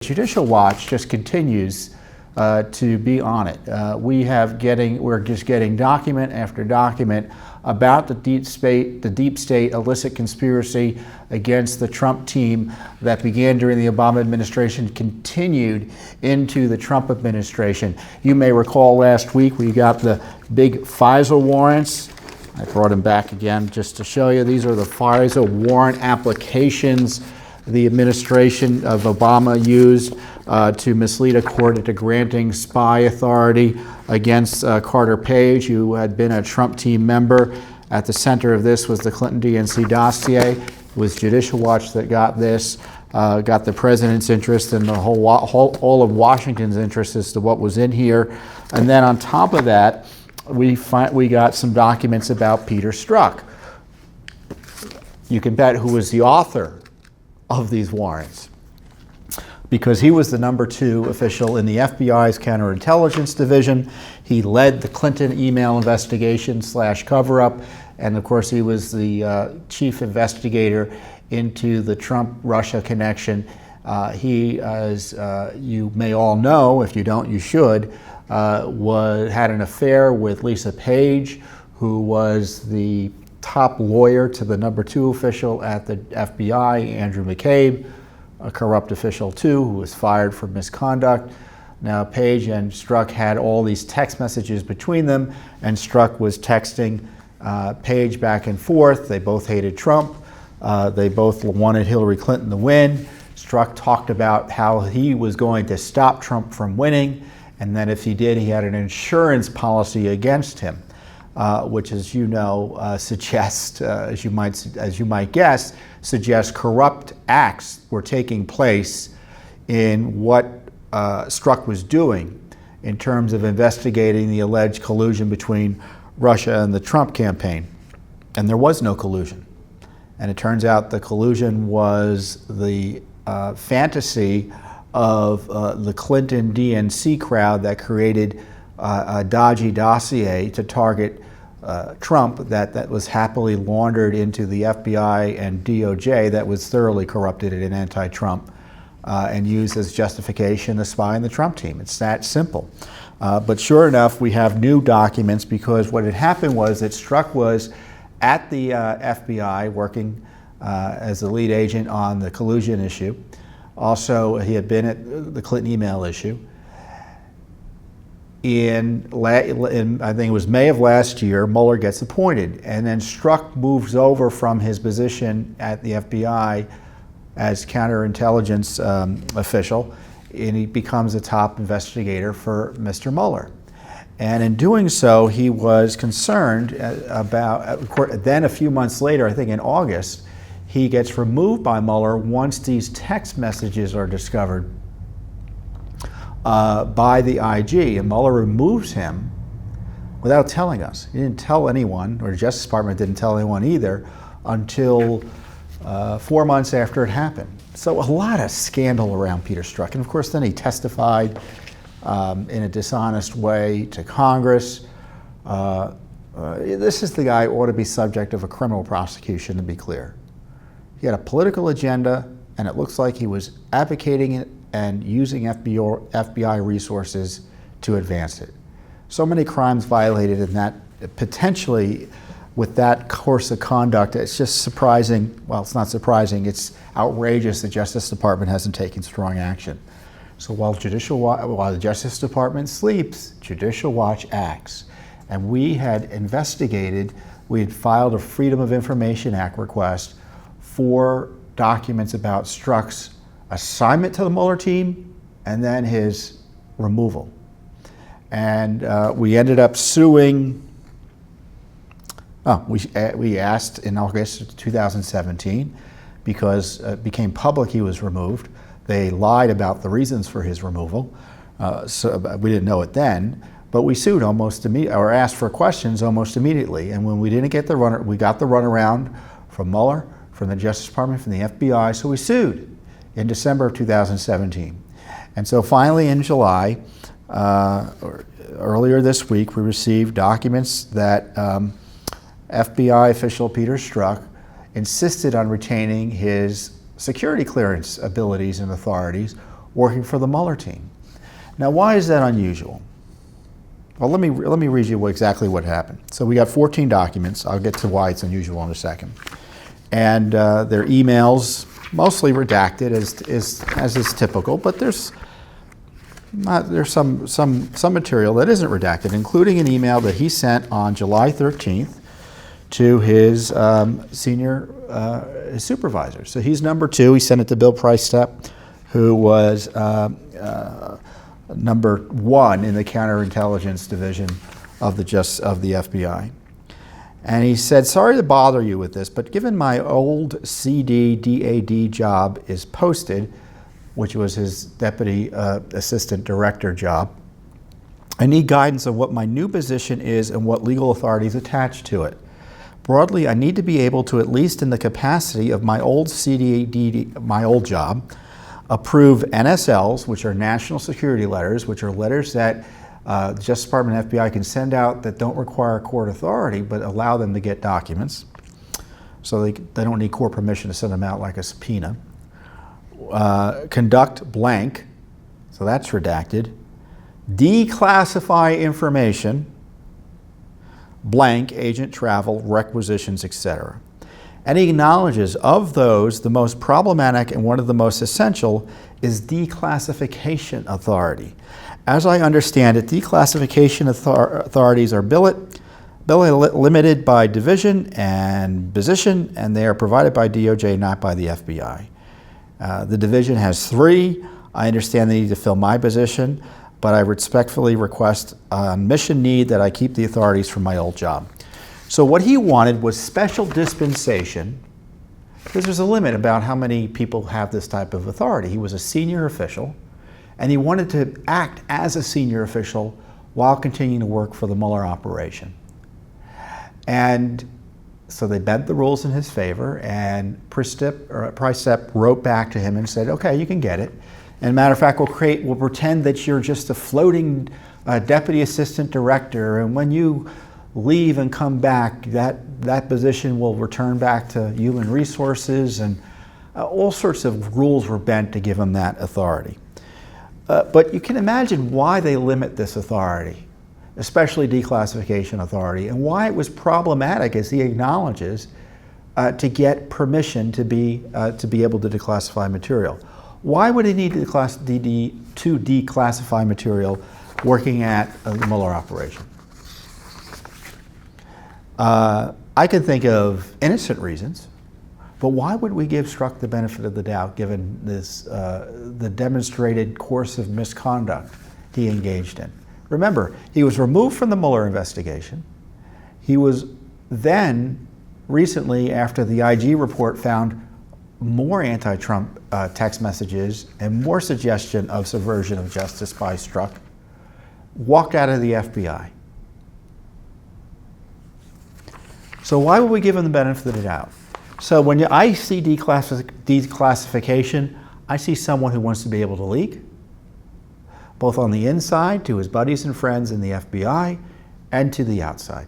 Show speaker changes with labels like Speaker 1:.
Speaker 1: Judicial Watch just continues to be on it. We're just getting document after document about the deep state illicit conspiracy against the Trump team that began during the Obama administration, continued into the Trump administration. You may recall last week we got the big FISA warrants. I brought them back again just to show you. These are the FISA warrant applications the administration of Obama used to mislead a court into granting spy authority against Carter Page, who had been a Trump team member. At the center of this was the Clinton DNC dossier. It was Judicial Watch that got this, got the president's interest and the all of Washington's interest as to what was in here. And then on top of that, we got some documents about Peter Strzok. You can bet who was the author of these warrants, because he was the #2 official in the FBI's counterintelligence division. He led the Clinton email investigation / cover-up, and of course he was the chief investigator into the Trump-Russia connection. He, as you may all know, if you don't, you should, had an affair with Lisa Page, who was the top lawyer to the #2 official at the FBI, Andrew McCabe, a corrupt official too, who was fired for misconduct. Now, Page and Strzok had all these text messages between them, and Strzok was texting Page back and forth. They both hated Trump. They both wanted Hillary Clinton to win. Strzok talked about how he was going to stop Trump from winning, and that if he did, he had an insurance policy against him. Which, as you know, suggests, as you might guess, suggests corrupt acts were taking place in what Strzok was doing in terms of investigating the alleged collusion between Russia and the Trump campaign. And there was no collusion. And it turns out the collusion was the fantasy of the Clinton DNC crowd that created a dodgy dossier to target Trump that was happily laundered into the FBI and DOJ that was thoroughly corrupted and anti-Trump and used as justification to spy on the Trump team. It's that simple. But sure enough, we have new documents, because what had happened was that Strzok was at the FBI working as the lead agent on the collusion issue. Also, he had been at the Clinton email issue. In I think it was May of last year, Mueller gets appointed, and then Strzok moves over from his position at the FBI as counterintelligence official, and he becomes a top investigator for Mr. Mueller. And in doing so, he was concerned about, then a few months later, I think in August, he gets removed by Mueller once these text messages are discovered by the IG, and Mueller removes him without telling us. He didn't tell anyone, or the Justice Department didn't tell anyone either, until 4 months after it happened. So a lot of scandal around Peter Strzok. And of course, then he testified in a dishonest way to Congress. This is the guy who ought to be subject of a criminal prosecution, to be clear. He had a political agenda, and it looks like he was advocating it and using FBI resources to advance it. So many crimes violated in that, potentially with that course of conduct. It's just surprising. Well, it's not surprising. It's outrageous the Justice Department hasn't taken strong action. So while the Justice Department sleeps, Judicial Watch acts. And we had investigated, we had filed a Freedom of Information Act request for documents about Strzok's assignment to the Mueller team and then his removal. And we ended up suing, we asked in August 2017, because it became public he was removed. They lied about the reasons for his removal, so we didn't know it then, but we sued almost immediately, or asked for questions almost immediately. And when we didn't get we got the runaround from Mueller, from the Justice Department, from the FBI, so we sued in December of 2017. And so finally in July, or earlier this week, we received documents that FBI official Peter Strzok insisted on retaining his security clearance abilities and authorities working for the Mueller team. Now, why is that unusual? Well, let me read you exactly what happened. So we got 14 documents. I'll get to why it's unusual in a second. And they're emails, mostly redacted, as is typical, but there's some material that isn't redacted, including an email that he sent on July 13th to his senior supervisor. So he's number 2. He sent it to Bill Price-Stepp, who was number 1 in the counterintelligence division of the FBI. And he said, sorry to bother you with this, but given my old CD/DAD job is posted, which was his deputy assistant director job, I need guidance on what my new position is and what legal authorities attached to it. Broadly, I need to be able to, at least in the capacity of my old CD/DAD, my old job, approve NSLs, which are national security letters, which are letters that the Justice Department and FBI can send out that don't require court authority but allow them to get documents. So they don't need court permission to send them out like a subpoena. Conduct blank, so that's redacted. Declassify information, blank, agent travel, requisitions, etc. And he acknowledges of those, the most problematic and one of the most essential is declassification authority. As I understand it, declassification authorities are limited by division and position, and they are provided by DOJ, not by the FBI. The division has 3. I understand they need to fill my position, but I respectfully request on mission need that I keep the authorities from my old job. So what he wanted was special dispensation, because there's a limit about how many people have this type of authority. He was a senior official, and he wanted to act as a senior official while continuing to work for the Mueller operation. And so they bent the rules in his favor, and Price-Stepp wrote back to him and said, okay, you can get it. And matter of fact, we'll pretend that you're just a floating deputy assistant director, and when you leave and come back, that position will return back to human resources, and all sorts of rules were bent to give him that authority. But you can imagine why they limit this authority, especially declassification authority, and why it was problematic, as he acknowledges, to get permission to be able to declassify material. Why would he need to declassify material working at the Mueller operation? I can think of innocent reasons, but why would we give Strzok the benefit of the doubt given this, the demonstrated course of misconduct he engaged in? Remember, he was removed from the Mueller investigation. He was then, recently, after the IG report found more anti-Trump text messages and more suggestion of subversion of justice by Strzok, walked out of the FBI. So why would we give him the benefit of the doubt? So when I see declassification, I see someone who wants to be able to leak, both on the inside to his buddies and friends in the FBI and to the outside.